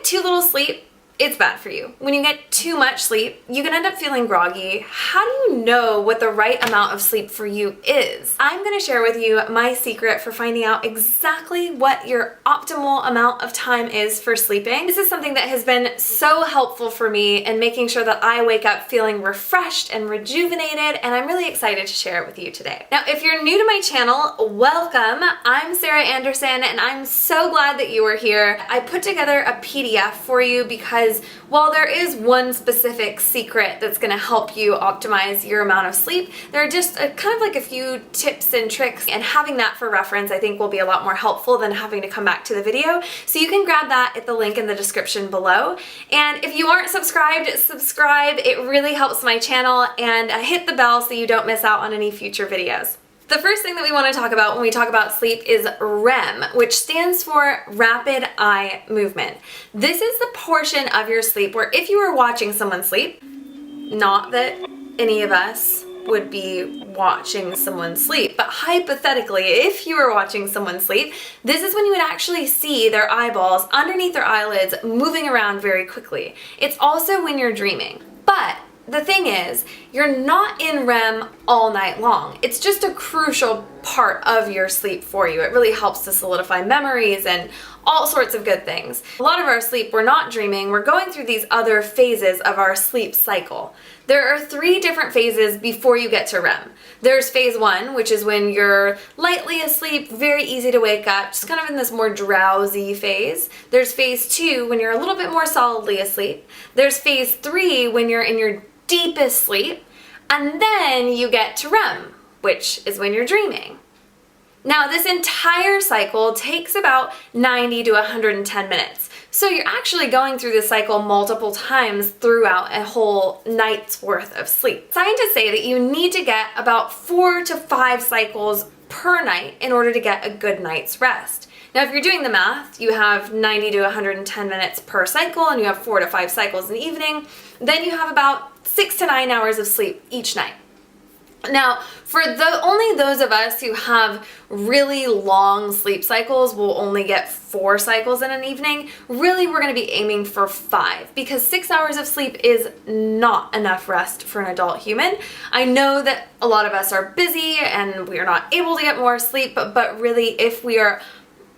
too little sleep, it's bad for you. When you get too much sleep, you can end up feeling groggy. How do you know what the right amount of sleep for you is? I'm gonna share with you my secret for finding out exactly what your optimal amount of time is for sleeping. This is something that has been so helpful for me in making sure that I wake up feeling refreshed and rejuvenated, and I'm really excited to share it with you today. Now, if you're new to my channel, welcome. I'm Sara Anderson, and I'm so glad that you are here. I put together a PDF for you because while there is one specific secret that's going to help you optimize your amount of sleep, there are just kind of like a few tips and tricks, and having that for reference I think will be a lot more helpful than having to come back to the video. So you can grab that at the link in the description below. And if you aren't subscribed, subscribe. It really helps my channel, and hit the bell so you don't miss out on any future videos. The first thing that we want to talk about when we talk about sleep is REM, which stands for rapid eye movement. This is the portion of your sleep where if you were watching someone sleep, not that any of us would be watching someone sleep, but hypothetically, if you were watching someone sleep, this is when you would actually see their eyeballs underneath their eyelids moving around very quickly. It's also when you're dreaming. But the thing is, you're not in REM all night long. It's just a crucial part of your sleep for you. It really helps to solidify memories and all sorts of good things. A lot of our sleep, we're not dreaming, we're going through these other phases of our sleep cycle. There are 3 different phases before you get to REM. There's phase 1, which is when you're lightly asleep, very easy to wake up, just kind of in this more drowsy phase. There's phase 2, when you're a little bit more solidly asleep. There's phase 3, when you're in your deepest sleep, and then you get to REM, which is when you're dreaming. Now, this entire cycle takes about 90 to 110 minutes. So you're actually going through this cycle multiple times throughout a whole night's worth of sleep. Scientists say that you need to get about 4 to 5 cycles per night in order to get a good night's rest. Now, if you're doing the math, you have 90 to 110 minutes per cycle, and you have 4 to 5 cycles in the evening, then you have about 6 to 9 hours of sleep each night. Now, for only those of us who have really long sleep cycles will only get 4 cycles in an evening. Really, we're going to be aiming for 5, because 6 hours of sleep is not enough rest for an adult human. I know that a lot of us are busy and we are not able to get more sleep, but really, if we are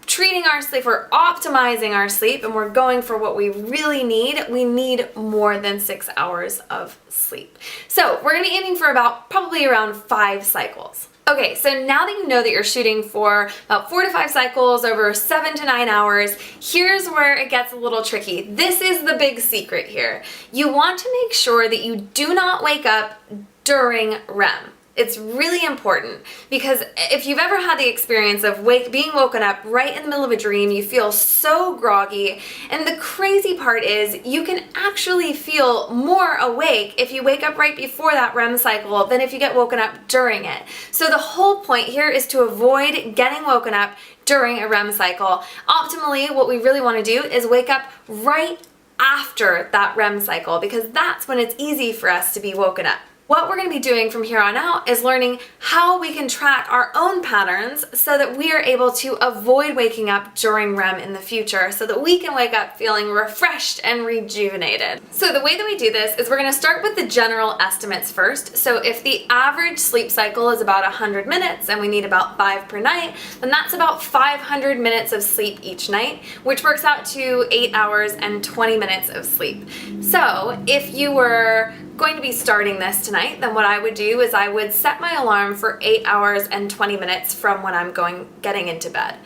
treating our sleep, we're optimizing our sleep, and we're going for what we really need, we need more than 6 hours of sleep. So we're gonna be aiming for probably around 5 cycles. Okay, so now that you know that you're shooting for about 4 to 5 cycles over 7 to 9 hours, here's where it gets a little tricky. This is the big secret here. You want to make sure that you do not wake up during REM. It's really important, because if you've ever had the experience of being woken up right in the middle of a dream, you feel so groggy, and the crazy part is you can actually feel more awake if you wake up right before that REM cycle than if you get woken up during it. So the whole point here is to avoid getting woken up during a REM cycle. Optimally, what we really want to do is wake up right after that REM cycle, because that's when it's easy for us to be woken up. What we're going to be doing from here on out is learning how we can track our own patterns so that we are able to avoid waking up during REM in the future, so that we can wake up feeling refreshed and rejuvenated. So the way that we do this is we're going to start with the general estimates first. So if the average sleep cycle is about 100 minutes and we need about 5 per night, then that's about 500 minutes of sleep each night, which works out to 8 hours and 20 minutes of sleep. So if you were going to be starting this tonight, then what I would do is I would set my alarm for 8 hours and 20 minutes from when I'm getting into bed.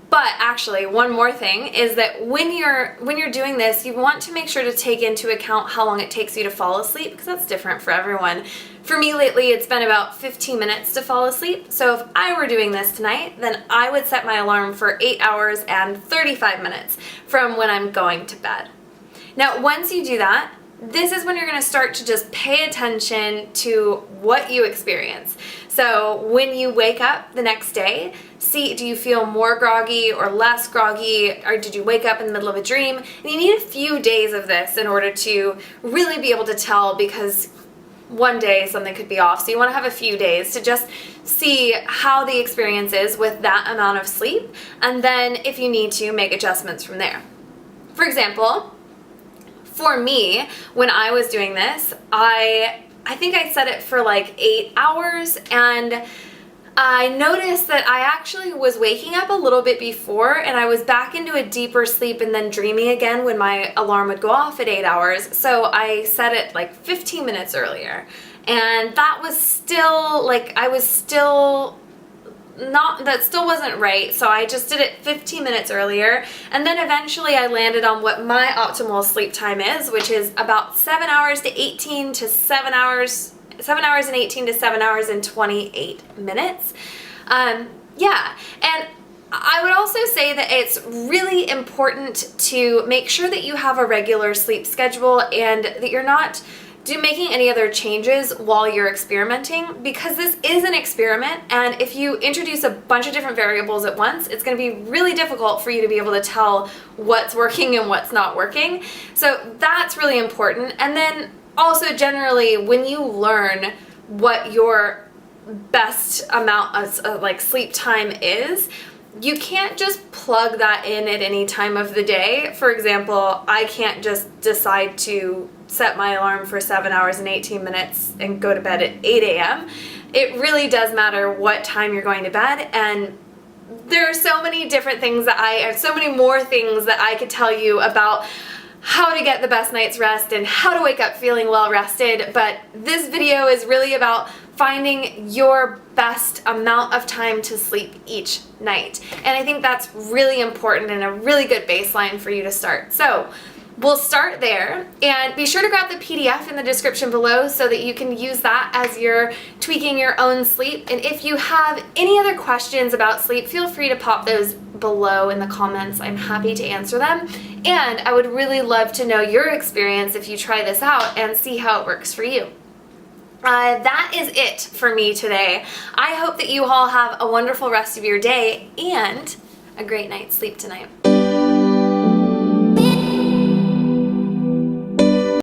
But actually, one more thing is that when you're doing this, you want to make sure to take into account how long it takes you to fall asleep, because that's different for everyone. For me lately, it's been about 15 minutes to fall asleep. So if I were doing this tonight, then I would set my alarm for 8 hours and 35 minutes from when I'm going to bed. Now, once you do that, this is when you're going to start to just pay attention to what you experience. So when you wake up the next day, see, do you feel more groggy or less groggy, or did you wake up in the middle of a dream? And you need a few days of this in order to really be able to tell, because one day something could be off. So you want to have a few days to just see how the experience is with that amount of sleep, and then if you need to, make adjustments from there. For example, for me, when I was doing this, I think I set it for like 8 hours, and I noticed that I actually was waking up a little bit before, and I was back into a deeper sleep and then dreaming again when my alarm would go off at 8 hours. So I set it like 15 minutes earlier. And that was still like, that still wasn't right, so I just did it 15 minutes earlier, and then eventually I landed on what my optimal sleep time is, which is about 7 hours to 18 to 7 hours, 7 hours and 18 to 7 hours and 28 minutes. Yeah, and I would also say that it's really important to make sure that you have a regular sleep schedule and that you're not making any other changes while you're experimenting, because this is an experiment, and if you introduce a bunch of different variables at once, it's going to be really difficult for you to be able to tell what's working and what's not working. So that's really important. And then also generally, when you learn what your best amount of like sleep time is, you can't just plug that in at any time of the day. For example, I can't just decide to set my alarm for 7 hours and 18 minutes and go to bed at 8 a.m. It really does matter what time you're going to bed, and there are so many different things that I have so many more things that I could tell you about how to get the best night's rest and how to wake up feeling well rested, but this video is really about finding your best amount of time to sleep each night. And I think that's really important and a really good baseline for you to start. So we'll start there, and be sure to grab the PDF in the description below so that you can use that as you're tweaking your own sleep. And if you have any other questions about sleep, feel free to pop those below in the comments. I'm happy to answer them. And I would really love to know your experience if you try this out and see how it works for you. That is it for me today. I hope that you all have a wonderful rest of your day and a great night's sleep tonight.